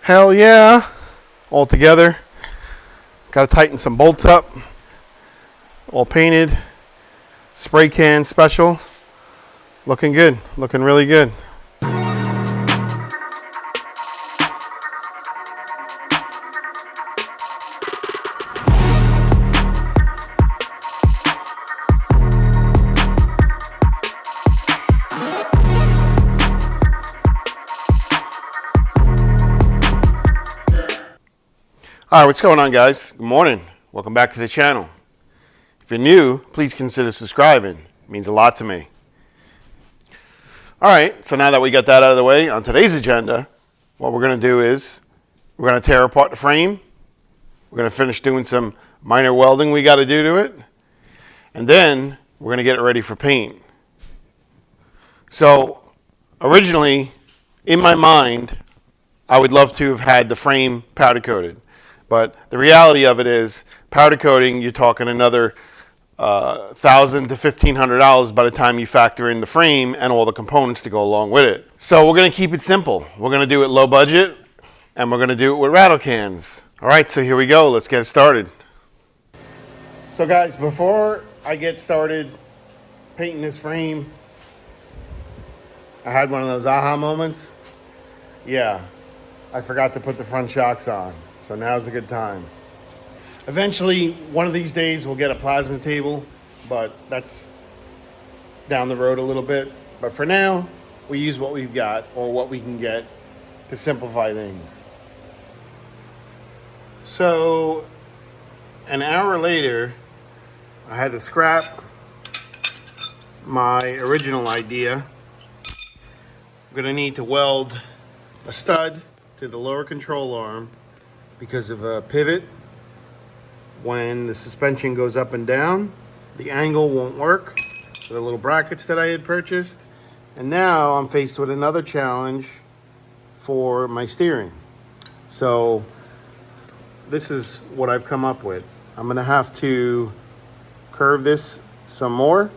Hell yeah. All together. Got to tighten some bolts up. All painted. Spray can special. Looking good. Looking really good. All right, what's going on, guys? Good morning. Welcome back to the channel. If you're new, please consider subscribing. It means a lot to me. All right, so now that we got that out of the way, on today's agenda, what we're going to do is we're going to tear apart the frame. We're going to finish doing some minor welding we got to do to it. And then we're going to get it ready for paint. So originally, in my mind, I would love to have had the frame powder coated. But the reality of it is, powder coating, you're talking another $1,000 to $1,500 by the time you factor in the frame and all the components to go along with it. So we're going to keep it simple. We're going to do it low budget, and we're going to do it with rattle cans. All right, so here we go. Let's get started. So guys, before I get started painting this frame, I had one of those aha moments. Yeah, I forgot to put the front shocks on. So now's a good time. Eventually, one of these days, we'll get a plasma table, but that's down the road a little bit. But for now, we use what we've got or what we can get to simplify things. So an hour later, I had to scrap my original idea. I'm gonna need to weld a stud to the lower control arm because of a pivot. When the suspension goes up and down, the angle won't work for the little brackets that I had purchased. And now I'm faced with another challenge for my steering. So this is what I've come up with. I'm gonna have to curve this some more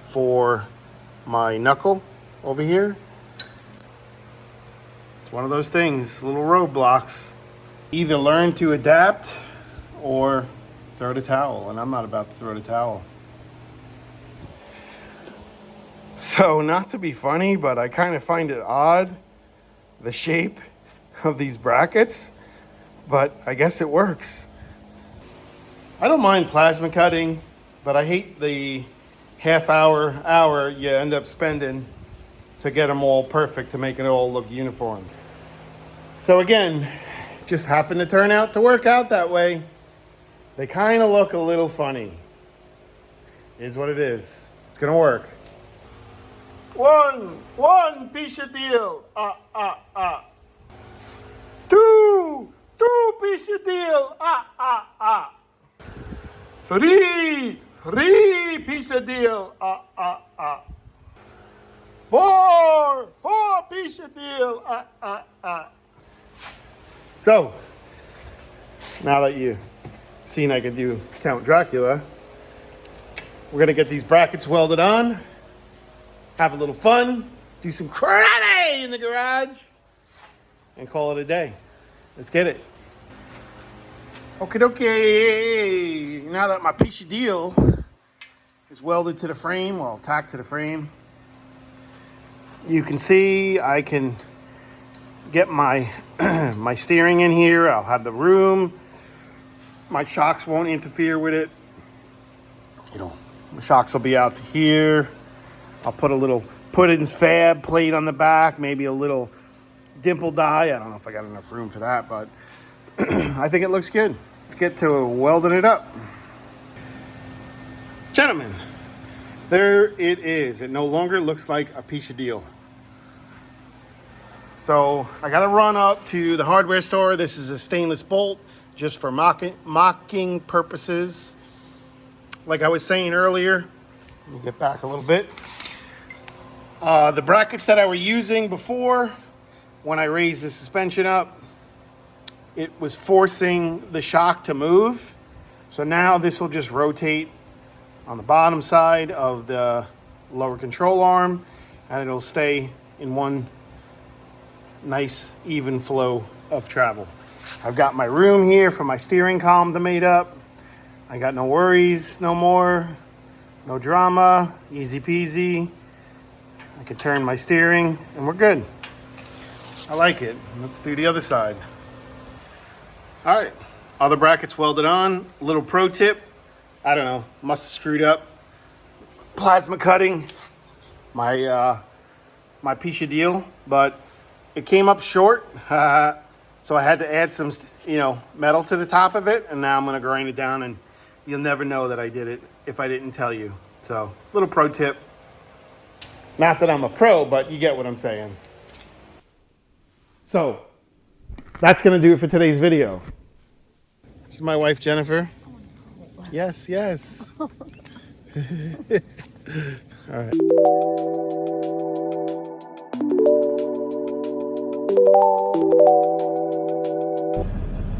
for my knuckle over here. It's one of those things, little roadblocks. Either learn to adapt or throw the towel, and I'm not about to throw the towel. So, not to be funny, but I kind of find it odd, the shape of these brackets, but I guess it works. I don't mind plasma cutting, but I hate the hour you end up spending to get them all perfect, to make it all look uniform. So again, just happened to turn out to work out that way. They kind of look a little funny. Is what it is. It's gonna work. One piece of deal. Two piece of deal. Three piece of deal. Four piece of deal. So, now that you've seen I can do Count Dracula, we're gonna get these brackets welded on, have a little fun, do some karate in the garage, and call it a day. Let's get it. Okay. Now that my piece of deal is welded to the frame, well, tacked to the frame, you can see I can get my my steering in here. I'll have the room. My shocks won't interfere with it. You know, the shocks will be out to here. I'll put a little Puddin's Fab plate on the back, maybe a little dimple die. I don't know if I got enough room for that, but I think it looks good. Let's get to welding it up. Gentlemen, there it is. It no longer looks like a piece of deal. So I got to run up to the hardware store. This is a stainless bolt just for mocking purposes. Like I was saying earlier, let me get back a little bit. The brackets that I were using before, when I raised the suspension up, it was forcing the shock to move. So now this will just rotate on the bottom side of the lower control arm, and it'll stay in one nice even flow of travel. I've got my room here for my steering column to mate up. I got no worries no more. No drama, easy peasy. I can turn my steering and we're good. I like it. Let's do the other side. All right, other brackets welded on. Little pro tip, I don't know, must have screwed up. Plasma cutting my my piece of deal, but it came up short. So I had to add some, metal to the top of it, and now I'm gonna grind it down, and you'll never know that I did it if I didn't tell you. So, little pro tip. Not that I'm a pro, but you get what I'm saying. So, that's gonna do it for today's video. This is my wife, Jennifer. Yes, yes. All right.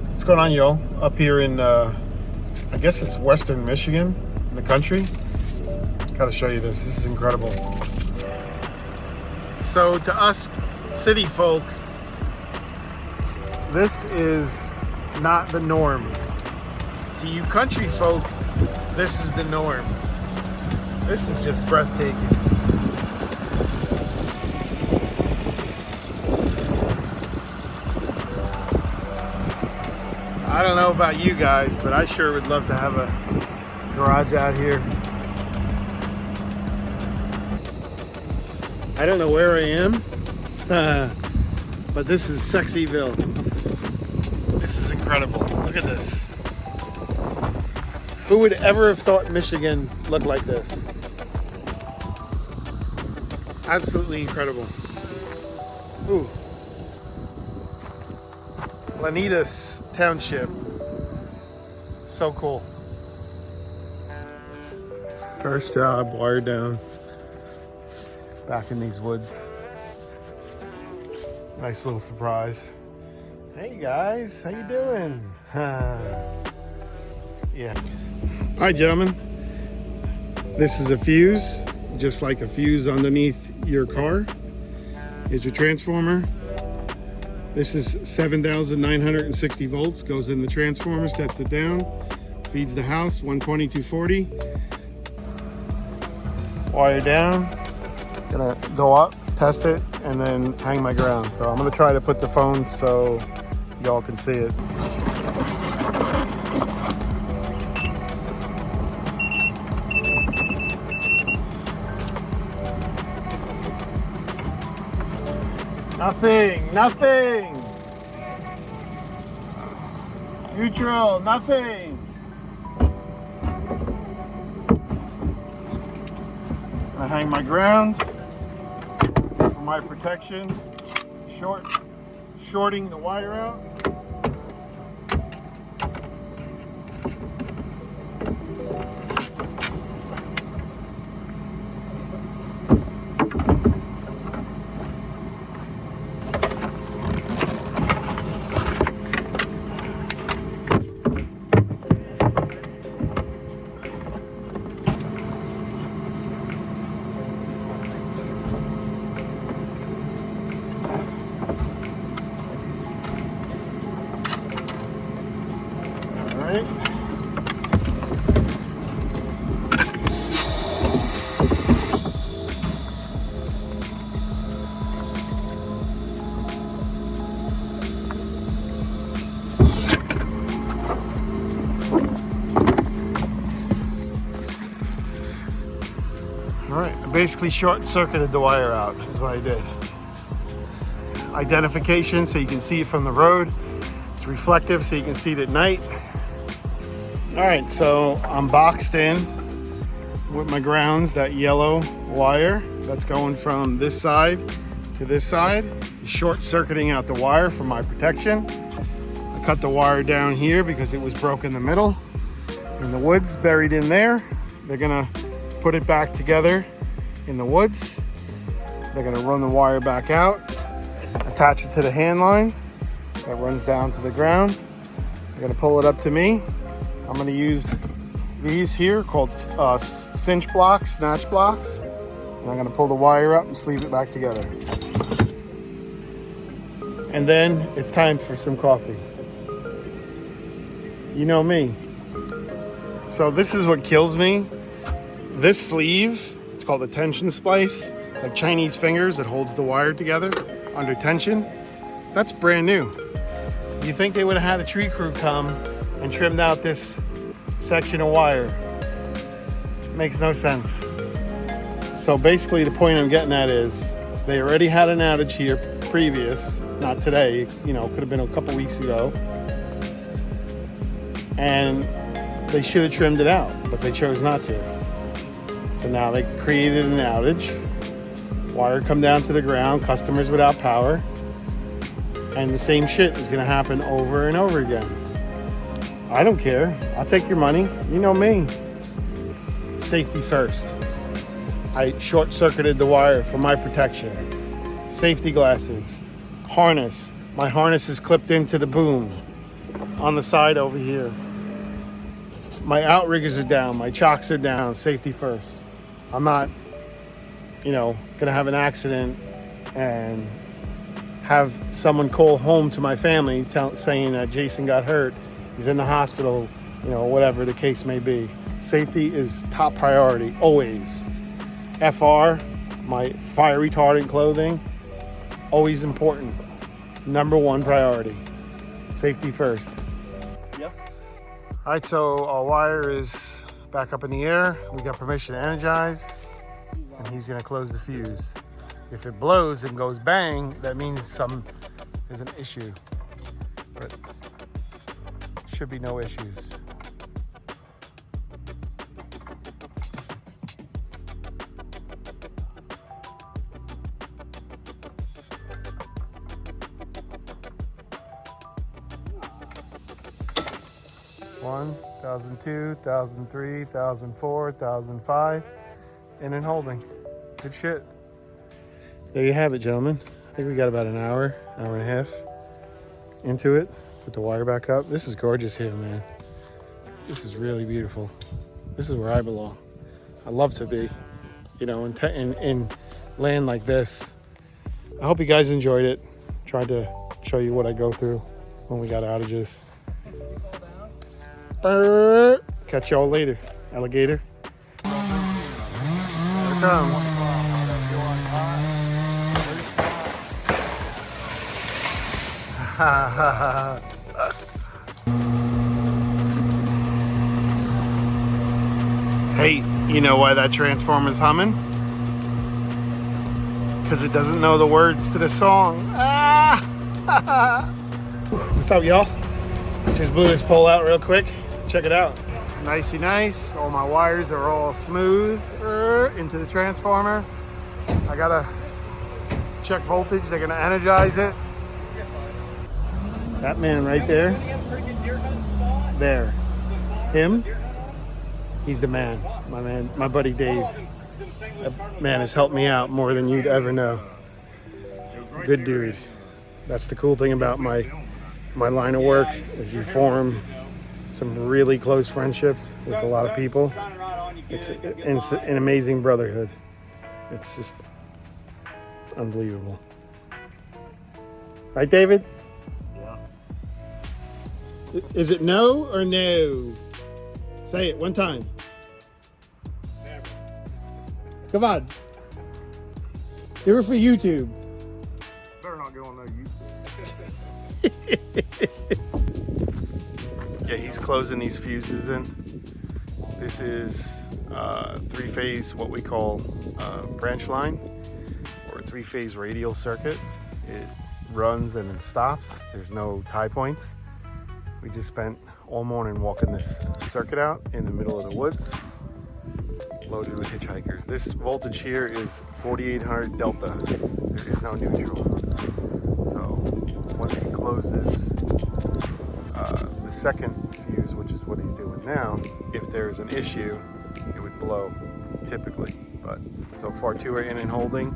What's going on, y'all? Up here in, I guess it's Western Michigan, in the country. Gotta show you this. This is incredible. So to us city folk, this is not the norm. To you country folk, this is the norm. This is just breathtaking. I don't know about you guys, but I sure would love to have a garage out here. I don't know where I am, but this is Sexyville. This is incredible. Look at this. Who would ever have thought Michigan looked like this? Absolutely incredible. Ooh. Lanitas Township. So cool. First job, wired down. Back in these woods. Nice little surprise. Hey guys, how you doing? Yeah. All right, gentlemen. This is a fuse, just like a fuse underneath your car. Here's your transformer. This is 7,960 volts, goes in the transformer, steps it down, feeds the house, 120, 240. Wire down. Gonna go up, test it, and then hang my ground. So I'm gonna try to put the phone so y'all can see it. Nothing. Neutral, nothing. I hang my ground for my protection. Shorting the wire out. Basically short-circuited the wire out is what I did. Identification so you can see it from the road. It's reflective so you can see it at night. All right, so I'm boxed in with my grounds, that yellow wire that's going from this side to this side. Short-circuiting out the wire for my protection. I cut the wire down here because it was broken in the middle. And the wood's buried in there. They're gonna put it back together in the woods. They're gonna run the wire back out, attach it to the hand line that runs down to the ground. They're gonna pull it up to me. I'm gonna use these here called cinch blocks, snatch blocks. And I'm gonna pull the wire up and sleeve it back together. And then it's time for some coffee. You know me. So this is what kills me. This sleeve, it's called a tension splice. It's like Chinese fingers that holds the wire together under tension. That's brand new. You think they would have had a tree crew come and trimmed out this section of wire? Makes no sense. So basically the point I'm getting at is they already had an outage here previous, not today, you know, could have been a couple weeks ago. And they should have trimmed it out, but they chose not to. So now they created an outage. Wire come down to the ground, customers without power. And the same shit is gonna happen over and over again. I don't care. I'll take your money. You know me. Safety first. I short-circuited the wire for my protection. Safety glasses, harness. My harness is clipped into the boom on the side over here. My outriggers are down, my chocks are down, safety first. I'm not, you know, gonna have an accident and have someone call home to my family saying that Jason got hurt, he's in the hospital, you know, whatever the case may be. Safety is top priority, always. FR, my fire retardant clothing, always important. Number one priority. Safety first. Yep. All right, so our wire is back up in the air. We got permission to energize, and he's gonna close the fuse. If it blows and goes bang, that means there's an issue, but should be no issues. One, 1002, 1003, 1004, 1005, and then holding. Good shit. There you have it, gentlemen. I think we got about an hour and a half into it. Put the wire back up. This is gorgeous here, man. This is really beautiful. This is where I belong. I love to be, you know, in land like this. I hope you guys enjoyed it. Tried to show you what I go through when we got outages. Catch y'all later, alligator. Here it comes. Hey, you know why that transformer's humming? Because it doesn't know the words to the song. What's up, y'all? Just blew this pole out real quick. Check it out. Nicey nice. All my wires are all smooth into the transformer. I gotta check voltage. They're gonna energize it. That man right there. There. Him. He's the man. My buddy Dave. That man has helped me out more than you'd ever know. Good dude. That's the cool thing about my line of work is you form some really close friendships with a lot of people. It's an amazing brotherhood. It's just unbelievable. Right, David? Yeah. Is it no or no? Say it one time. Never. Come on. Do it for YouTube. Better not go on no YouTube. Yeah, he's closing these fuses in. This is three-phase, what we call branch line, or three-phase radial circuit. It runs and then stops. There's no tie points. We just spent all morning walking this circuit out in the middle of the woods, loaded with hitchhikers. This voltage here is 4800 delta. There is no neutral. So once he closes the second fuse, which is what he's doing now, if there's an issue, it would blow typically. But so far, two are in and holding.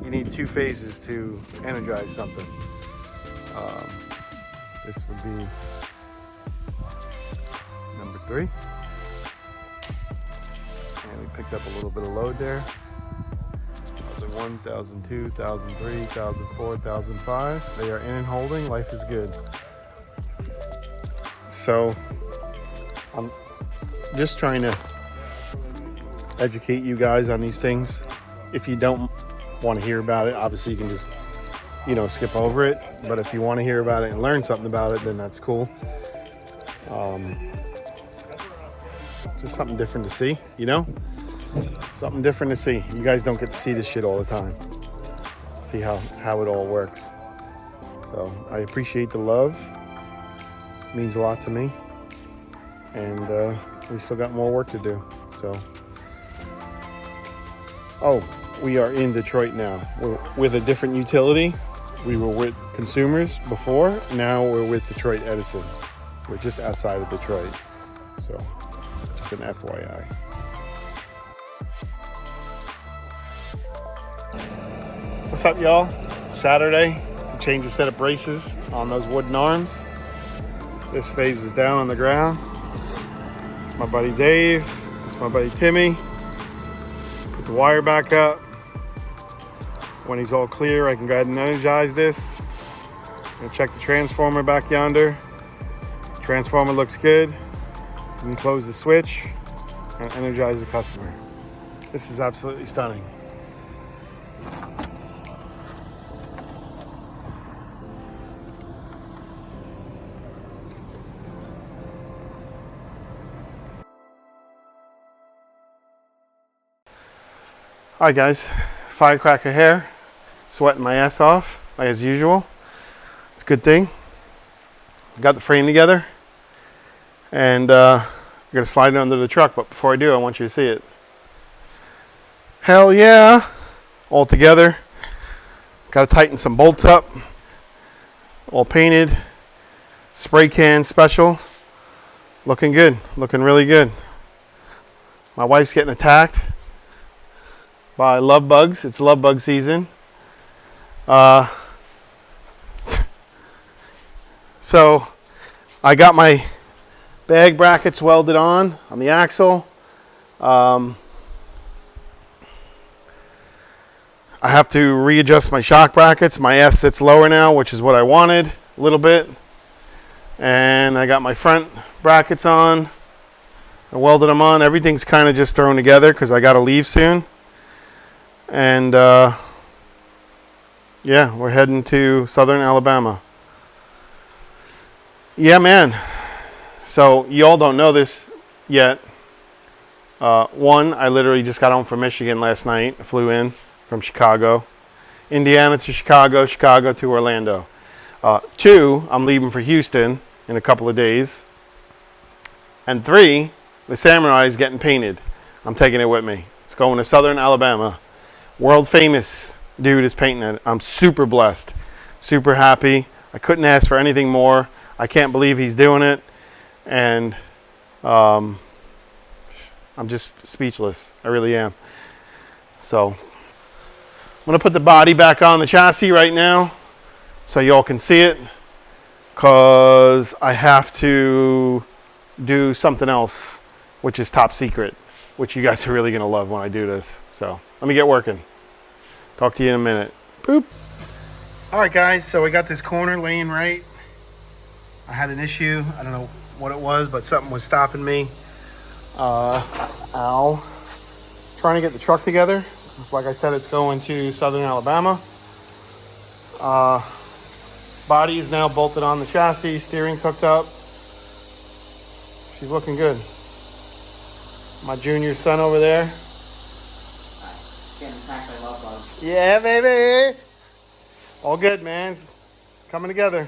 You need two phases to energize something. This would be number 3. And we picked up a little bit of load there. That was a 1001, 1002, 1003, 1004, 1005. They are in and holding. Life is good. So I'm just trying to educate you guys on these things. If you don't want to hear about it, obviously you can just, skip over it. But if you want to hear about it and learn something about it, then that's cool. Just something different to see, Something different to see. You guys don't get to see this shit all the time. See how it all works. So I appreciate the love. It means a lot to me. And we still got more work to do. So, we are in Detroit now. We're with a different utility. We were with Consumers before. Now we're with Detroit Edison. We're just outside of Detroit. So, just an FYI. What's up, y'all? It's Saturday to change a set of braces on those wooden arms. This phase was down on the ground. It's my buddy Dave. It's my buddy Timmy. Put the wire back up. When he's all clear, I can go ahead and energize this. I'm gonna check the transformer back yonder. Transformer looks good. You can close the switch and energize the customer. This is absolutely stunning. All right, guys, firecracker hair, sweating my ass off, like as usual. It's a good thing. Got the frame together, and I'm gonna slide it under the truck, but before I do, I want you to see it. Hell yeah, all together. Gotta tighten some bolts up, all painted, spray can special. Looking good, looking really good. My wife's getting attacked by love bugs. It's love bug season. So I got my bag brackets welded on the axle. I have to readjust my shock brackets. My ass sits lower now, which is what I wanted a little bit. And I got my front brackets on. I welded them on. Everything's kind of just thrown together because I got to leave soon. And yeah, we're heading to Southern Alabama. Yeah, man. So y'all don't know this yet. One, I literally just got home from Michigan last night. I flew in from Chicago. Indiana to Chicago, Chicago to Orlando. Two, I'm leaving for Houston in a couple of days. And three, the Samurai is getting painted. I'm taking it with me. It's going to Southern Alabama. World famous dude is painting it. I'm super blessed, super happy. I couldn't ask for anything more. I can't believe he's doing it. And I'm just speechless. I really am. So I'm going to put the body back on the chassis right now so y'all can see it, because I have to do something else, which is top secret, which you guys are really going to love when I do this. So let me get working. Talk to you in a minute. Boop. All right, guys, so we got this corner laying right. I had an issue. I don't know what it was, but something was stopping me. Trying to get the truck together. It's like I said, it's going to Southern Alabama. Body is now bolted on the chassis. Steering's hooked up. She's looking good. My junior son over there. Getting attacked by love bugs. Yeah, baby. All good, man. It's coming together.